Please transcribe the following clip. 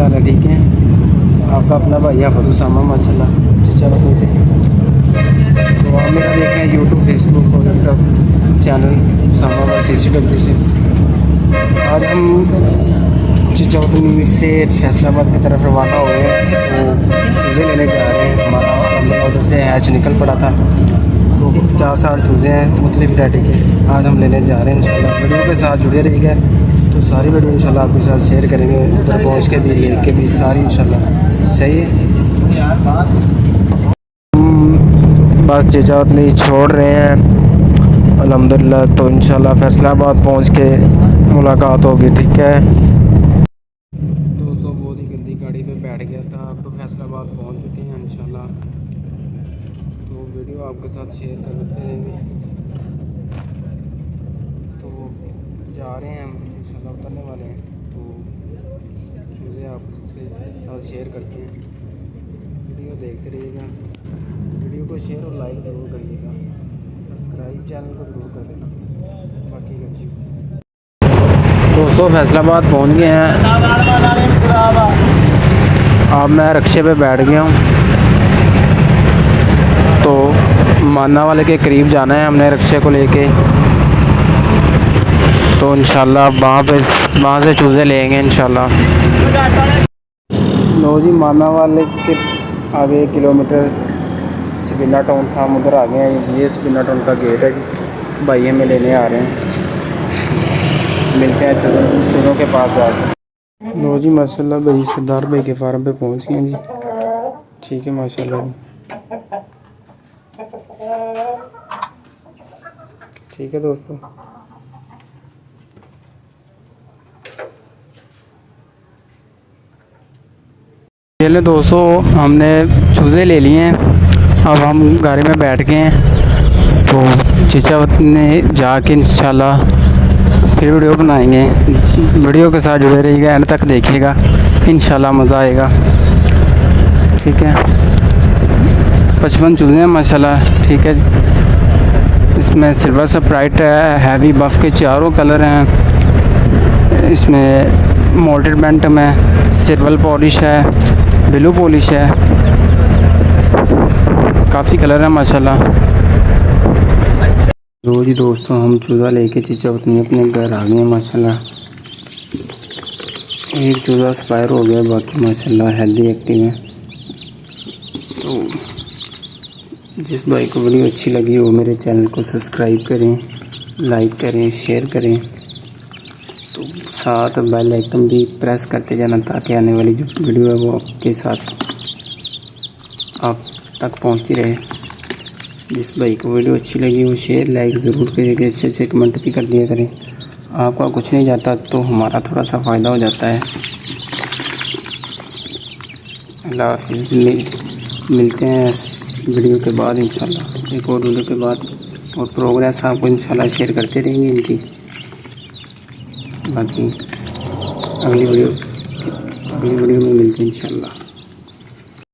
क्या हाल है? ठीक है। आपका अपना भाई है फतुसामा माशाल्लाह चिचावतनी से। तो आप मेरा देख रहे हैं यूट्यूब, फेसबुक और यूट्यूब चैनल उसामा व CCW से। आज हम चिचावतनी से फैसलाबाद की तरफ रवाना हुए हैं। तो चूज़े लेने जा रहे हैं। हमारा उधर से हैच निकल पड़ा था, तो 50-60 चूज़े हैं मुख्तलिफ वैरायटी के। आज हम लेने जा रहे हैं इंशाल्लाह। वीडियो के साथ जुड़े रहिएगा, तो सारी वीडियो इंशाल्लाह आपके साथ शेयर करेंगे, उधर पहुंच के भी ले के भी सारी इंशाल्लाह। सही है। बस चिचावतनी छोड़ रहे हैं अल्हम्दुलिल्लाह। तो इंशाल्लाह फैसलाबाद पहुंच के मुलाकात होगी। ठीक है दोस्तों, बहुत ही गंदी गाड़ी पे बैठ गया था। अब तो फैसलाबाद पहुंच चुके हैं इंशाल्लाह। तो वीडियो आपके साथ शेयर करते रहेंगे। तो जा रहे हैं हम इंशाल्लाह, उतरने वाले हैं। तो चीज़ें आपके साथ शेयर करते हैं। वीडियो देखते रहिएगा। वीडियो को शेयर और लाइक ज़रूर करिएगा। सब्सक्राइब चैनल को ज़रूर कर देना। बाकी का जी दोस्तों फैसलाबाद पहुंच गए हैं। अब मैं रिक्शे पे बैठ गया हूँ। तो माना वाले के करीब जाना है हमने रिक्शे को लेके। तो इंशाल्लाह वहाँ से चूज़े लेंगे इंशाल्लाह। लो जी, माना वाले के आगे 1 किलोमीटर सबिना टाउन था, हम उधर आ गए हैं। ये सबिना टाउन का गेट है जी। भाई हमें लेने आ रहे हैं। मिलते हैं चूज़ों के पास जाकर। लो जी माशाल्लाह, भाई सरदार भाई के फार्म पे पहुंच गए जी। ठीक है माशाल्लाह, ठीक है दोस्तों। चलिए दोस्तों, हमने चूज़े ले लिए हैं। अब हम गाड़ी में बैठ गए हैं। तो चिचावतनी जाके इंशाल्लाह फिर वीडियो बनाएंगे। वीडियो के साथ जुड़े रहिएगा, एंड तक देखिएगा, इंशाल्लाह मज़ा आएगा। ठीक है, 55 चूज़े हैं माशाल्लाह। ठीक है, इसमें सिल्वर स्प्राइट है, हैवी बफ के चारों कलर हैं। इसमें मोल्टेड बैंटम है, सिल्वर पॉलिश है, ब्लू पॉलिश है, काफ़ी कलर है माशाल्लाह। रोज़ ही दोस्तों हम चूज़ा लेके चिचावतनी अपने घर आ गए हैं माशाल्लाह। एक चूज़ा एक्सपायर हो गया, बाकी माशाल्लाह हेल्दी एक्टिव है। तो जिस भाई को वीडियो अच्छी लगी वो मेरे चैनल को सब्सक्राइब करें, लाइक करें, शेयर करें। तो साथ बेल आइकन भी प्रेस करते जाना, ताकि आने वाली जो वीडियो है वो आपके साथ आप तक पहुंचती रहे। जिस भाई को वीडियो अच्छी लगी वो शेयर लाइक ज़रूर करिएगा, अच्छे कमेंट भी कर दिया करें। आपका कुछ नहीं जाता तो हमारा थोड़ा सा फ़ायदा हो जाता है। अल्लाह हाफ़िज़। मिलते हैं इस वीडियो के बाद इंशाल्लाह, एक और वीडियो के बाद, और प्रोग्रेस आपको इंशाल्लाह शेयर करते रहेंगे इनकी। बाकी अगली वीडियो में मिलते हैं इंशाल्लाह।